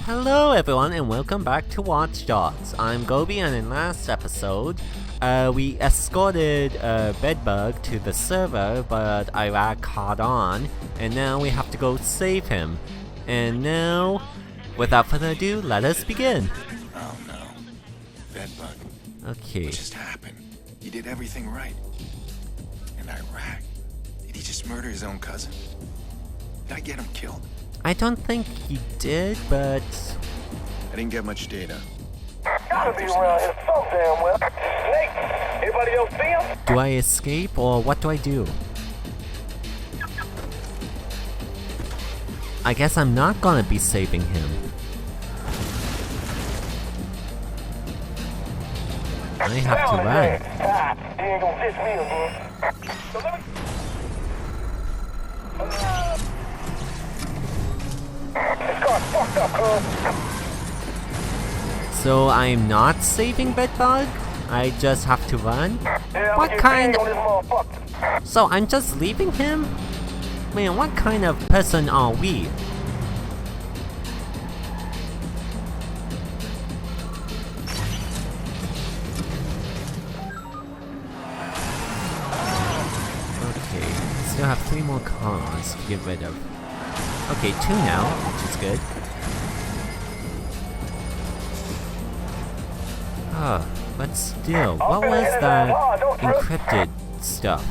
Hello everyone and welcome back to Watch Dogs. I'm Gobi, and in last episode, we escorted Bedbug to the server, but Iraq caught on, and now we have to go save him. And now, without further ado, let us begin. Oh no. Bedbug. Okay. What just happened? He did everything right. And Iraq. Did he just murder his own cousin? Did I get him killed? I don't think he did, but... I didn't get much data. Gotta be around here some damn well. Snake, anybody else see him? do I escape or what do I do? I guess I'm not gonna be saving him. I have to run. He ain't gonna ditch me again. So let me... This car's fucked up, cuz. So I'm not saving Bedbug? I just have to run? Yeah, What kind on this motherfucker. So I'm just leaving him? Man, what kind of person are we? Okay, still have 3 more cars to get rid of. Okay, 2 now, which is good. But still, what was that encrypted stuff?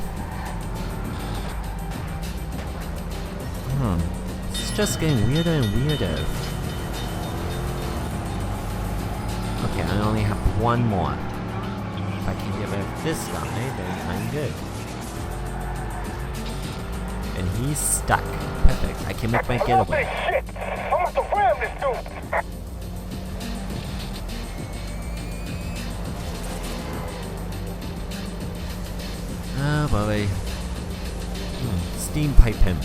It's just getting weirder and weirder. Okay, I only have 1 more. If I can get rid of this guy, then I'm good. And he's stuck. Perfect, I can make my getaway. Shit, I must have rammed this dude. Oh boy. Steam pipe him.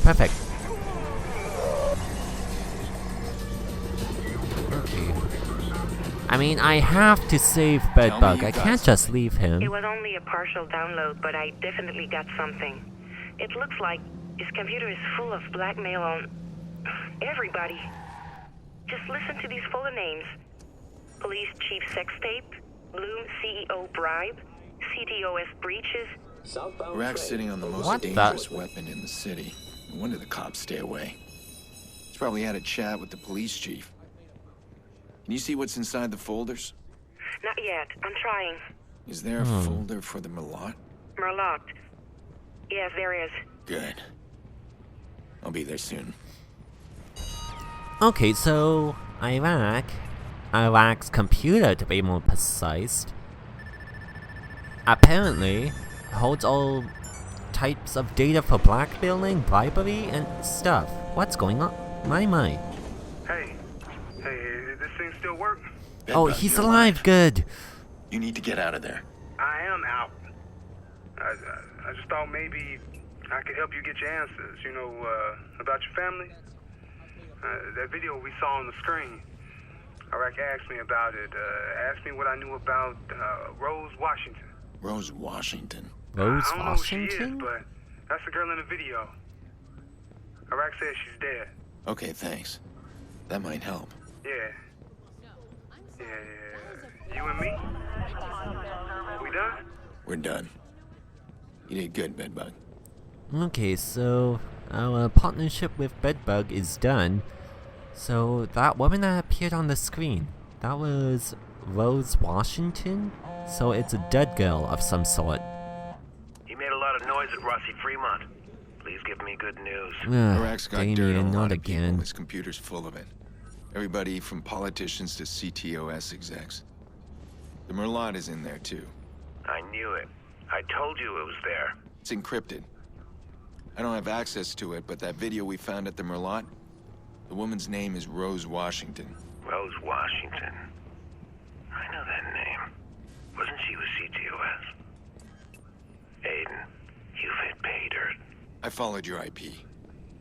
Perfect. Okay. I mean, I have to save Bedbug. I can't just leave him. It was only a partial download, but I definitely got something. It looks like his computer is full of blackmail on everybody. Just listen to these folder names. Police Chief Sex Tape, Bloom CEO Bribe, CTOS Breaches. Iraq's sitting on the most What the- dangerous weapon in the city. No wonder the cops stay away. He's probably had a chat with the police chief. Can you see what's inside the folders? Not yet. I'm trying. Is there a folder for the Merlot? Merlot. Yes, there is. Good. I'll be there soon. Okay, so Iraq's computer, to be more precise, apparently holds all types of data for blackmailing, bribery, and stuff. What's going on? My. Hey, this thing still work? Oh, Bedbug, he's you're alive. Good. You need to get out of there. I am out. I just thought maybe I could help you get your answers, about your family. That video we saw on the screen. Iraq asked me about it, asked me what I knew about Rose Washington. Rose Washington. Rose I don't know who she is, Washington? but that's the girl in the video. Iraq says she's dead. Okay, thanks. That might help. Yeah. You and me? We done? We're done. You did good, Bedbug. Okay, so our partnership with Bedbug is done. So that woman that appeared on the screen, that was Rose Washington? So it's a dead girl of some sort. He made a lot of noise at Rossi Fremont. Please give me good news. Iraq's got dirt on Damien, a not lot of people. again. His computer's full of it. Everybody from politicians to CTOS execs. The Merlot is in there too. I knew it. I told you it was there. It's encrypted. I don't have access to it, but that video we found at the Merlot, the woman's name is Rose Washington. Rose Washington. I know that name. Wasn't she with CTOS? Aiden, you've hit pay dirt. I followed your IP.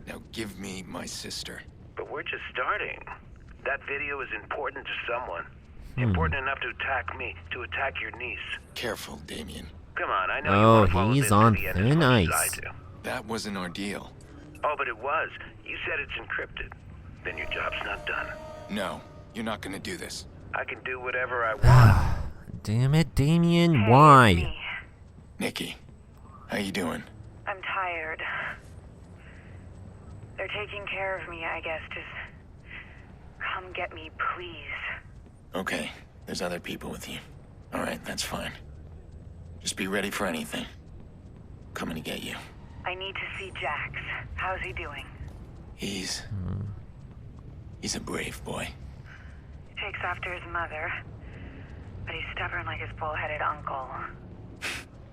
Now give me my sister. But we're just starting. That video is important to someone. Important enough to attack me, to attack your niece. Careful, Damien. Come on, I know you Oh, want to follow he's this on to the end thin as much as ice. I do. that wasn't our deal. Oh, but it was. You said it's encrypted. Then your job's not done. No, you're not gonna do this. I can do whatever I want. Damn it, Damien, Hey, why? it's me. Nikki, how you doing? I'm tired. They're taking care of me, I guess. Just come get me, please. Okay, there's other people with you. All right, that's fine. Just be ready for anything. Coming to get you. I need to see Jax. How's he doing? He's a brave boy. He takes after his mother, but he's stubborn like his bull-headed uncle.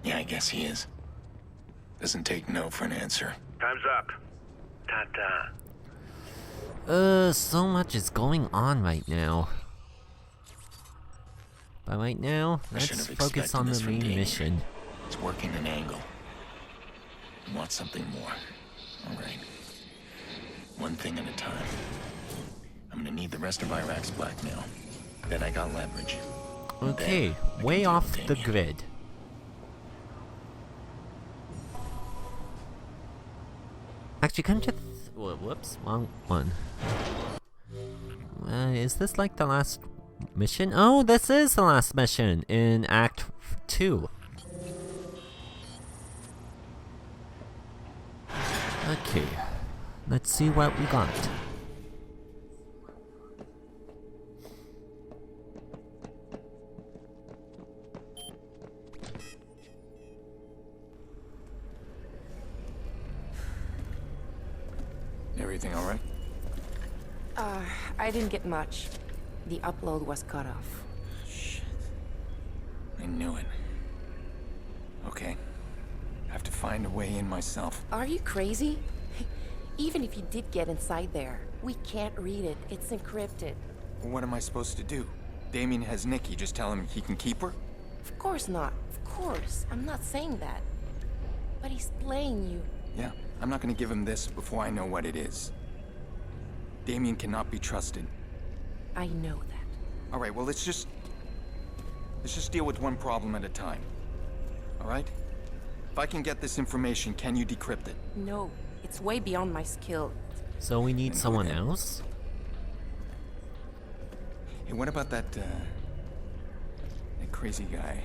Yeah, I guess he is. Doesn't take no for an answer. Time's up. Ta-ta. So much is going on right now. But right now, I should let's have focus expected on this the from main Damien. mission. It's working an angle. I want something more. All right. One thing at a time. I'm gonna need the rest of Iraq's blackmail. Then I got leverage. Okay, Then I can way deal off with the Damien. grid. Actually, come to whoops, wrong one. Is this like the last mission? Oh, this is the last mission in Act 2. Okay, let's see what we got. Everything all right? I didn't get much. The upload was cut off. Shit. I knew it. Okay. Have to find a way in myself. Are you crazy? Even if you did get inside there, we can't read it. It's encrypted. Well, what am I supposed to do? Damien has Nikki. Just tell him he can keep her? Of course not. Of course. I'm not saying that. But he's playing you. Yeah. I'm not gonna give him this before I know what it is. Damien cannot be trusted. I know that. All right, well, let's just deal with one problem at a time. All right? If I can get this information, can you decrypt it? No, it's way beyond my skill. So we need And who someone then? else? Hey, what about that crazy guy?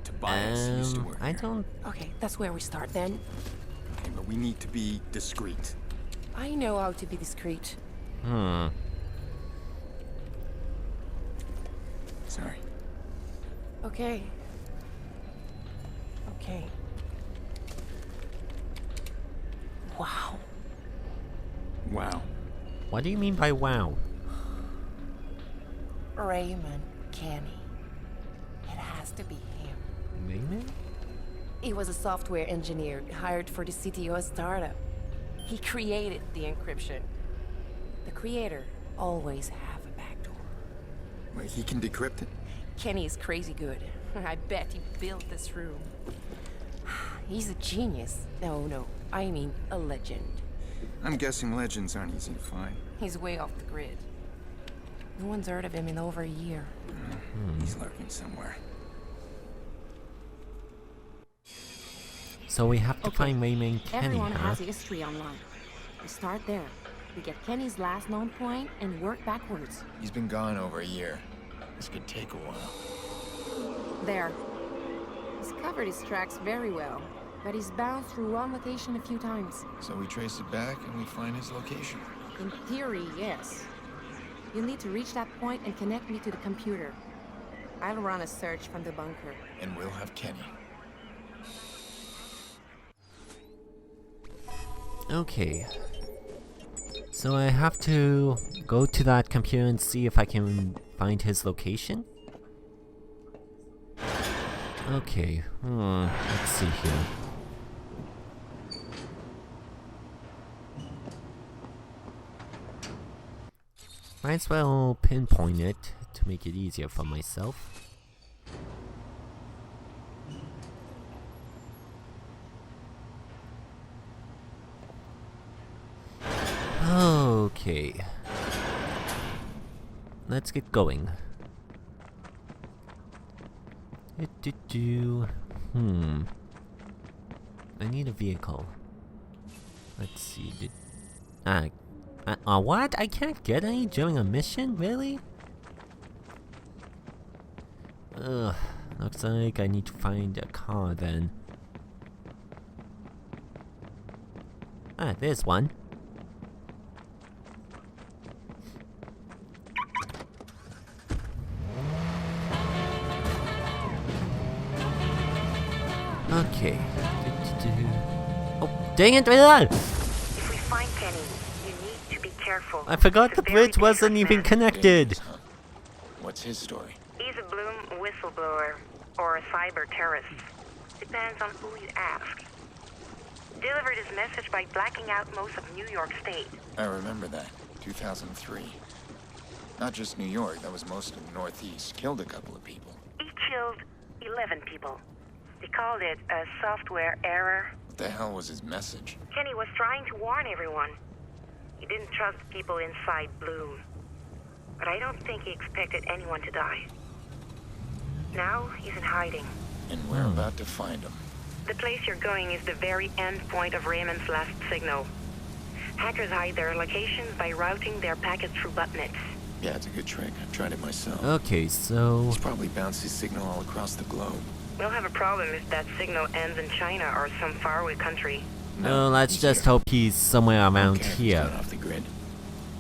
Tobias used to work I here. don't. Okay, that's where we start then. Okay, but we need to be discreet. I know how to be discreet. Sorry. Okay. Okay. Wow. Wow. What do you mean by wow? Raymond Kenny. It has to be him. Raymond? He was a software engineer hired for the CTO startup. He created the encryption. The creator always have a backdoor. Wait, he can decrypt it? Kenny is crazy good. I bet he built this room. He's a genius. No, I mean a legend. I'm guessing legends aren't easy to find. He's way off the grid. No one's heard of him in over a year. He's lurking somewhere. So we have to Okay, find Raymond Kenny, Everyone huh? has a history online. We start there. We get Kenny's last known point and work backwards. He's been gone over a year. This could take a while. There. He's covered his tracks very well, but he's bounced through one location a few times. So we trace it back and we find his location. In theory, yes. You need to reach that point and connect me to the computer. I'll run a search from the bunker. And we'll have Kenny. Okay. So I have to go to that computer and see if I can find his location? Okay, let's see here. Might as well pinpoint it to make it easier for myself. Okay. Let's get going. I need need a vehicle. Let's see. What? I can't get any during a mission? Really? Ugh. Looks like I need to find a car then. There's one. Okay. Oh, dang it! If we find Kenny, you need to be careful. I forgot He's the a very bridge wasn't dangerous even man. connected. Dangerous, huh? What's his story? He's a Bloom whistleblower or a cyber terrorist. Depends on who you ask. Delivered his message by blacking out most of New York State. I remember that. 2003. Not just New York, that was most of the Northeast. Killed a couple of people. He killed 11 people. They called it a software error. What the hell was his message? Kenny was trying to warn everyone. He didn't trust people inside Bloom. But I don't think he expected anyone to die. Now he's in hiding. And we're about to find him. The place you're going is the very end point of Raymond's last signal. Hackers hide their locations by routing their packets through botnets. Yeah, it's a good trick. I've tried it myself. Okay, so He's probably bounced his signal all across the globe. We'll have a problem if that signal ends in China or some faraway country. let's he's just here. hope he's somewhere around Okay, he's here. not off the grid.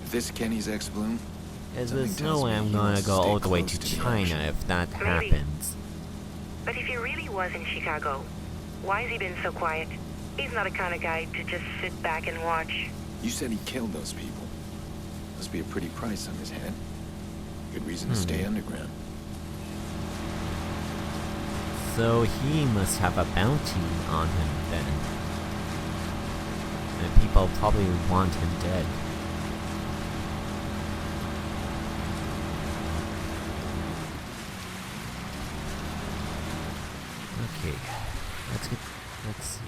If this Kenny's ex-Bloom, As something there's tells no way me I'm he gonna wants to go stay all the way close to to the China action. if that Maybe. happens. But if he really was in Chicago, why has he been so quiet? He's not the kind of guy to just sit back and watch. you said he killed those people. Must be a pretty price on his head. Good reason to stay underground. So he must have a bounty on him then. And people probably want him dead. Okay, let's see.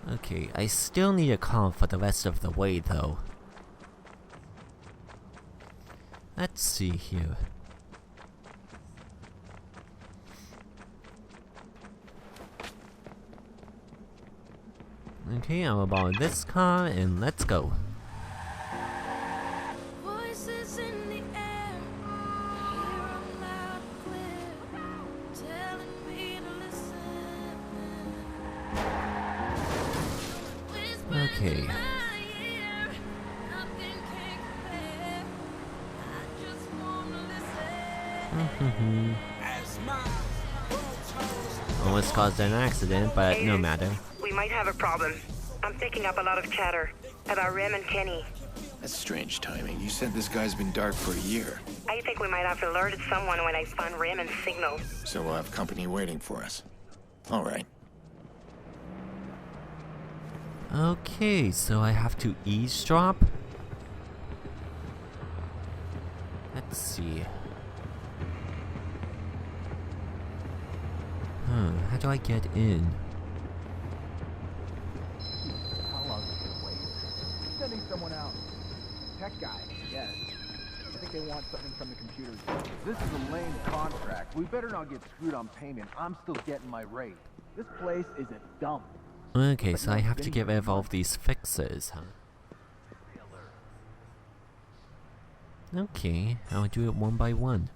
Okay, I still need a car for the rest of the way though. Let's see here. Okay, I'll borrow this car and let's go. Voices in the air, hear 'em loud and clear, telling me to listen. Whispering Okay. in my ear, nothing can compare. I just wanna listen. Almost caused an accident, but no Aiden, matter. We might have a problem. I'm picking up a lot of chatter about Rem and Kenny. That's strange timing. You said this guy's been dark for a year. I think we might have alerted someone when I found Raymond's signal. So we'll have company waiting for us. All right. Okay, so I have to eavesdrop? Let's see. How do I get in? How long is it wait? Sending someone out. Tech guy, yes. I think they want something from the computers. This is a lame contract. We better not get screwed on payment. I'm still getting my rate. This place is a dump. Okay, so I have to get rid of all of these fixes, huh? Okay, I'll do it one by one.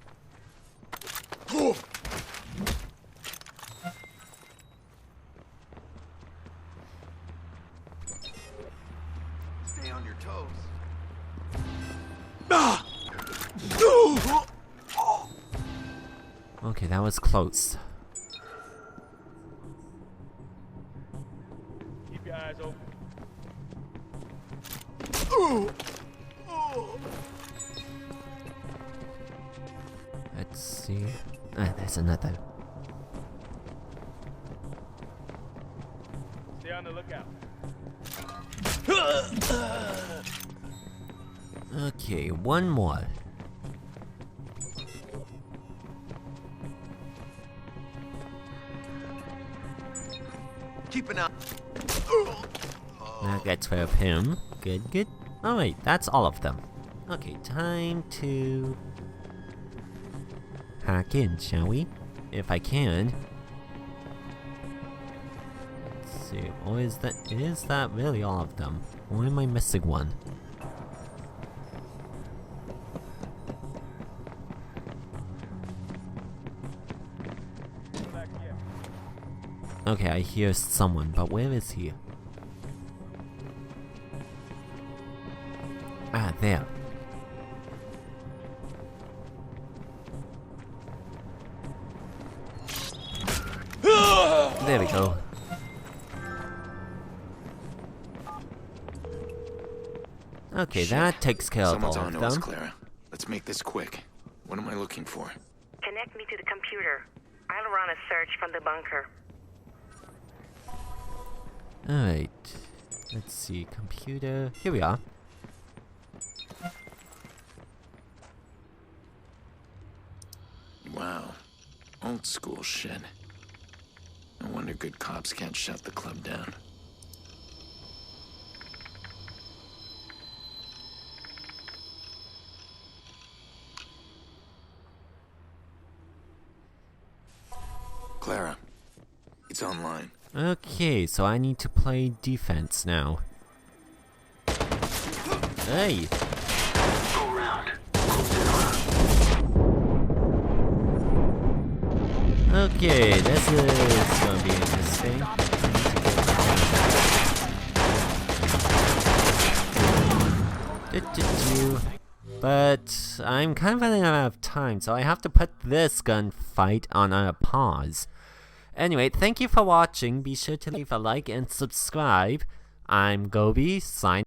Stay on your toes. Okay, that was close. Keep your eyes open. Let's see. There's another. Stay on the lookout. Okay, one more. Keep an eye. That gets rid of him. Good, good. Alright, that's all of them. Okay, time to hack in, shall we? If I can. Let's see, or is that really all of them? Or am I missing one? Okay, I hear someone, but where is he? Ah, there. There we go. Okay, Shit. that takes care of Someone's all on of to us, them. Clara. Let's make this quick. What am I looking for? Connect me to the computer. I'll run a search from the bunker. Alright. Let's see, computer. Here we are. Wow. Old school shit. No wonder good cops can't shut the club down. Clara, it's online. Okay, so I need to play defense now. Hey! Go round. Okay, this is gonna be interesting. But I'm kind of running out of time, so I have to put this gunfight on a pause. Anyway, thank you for watching. Be sure to leave a like and subscribe. I'm Gobi, signing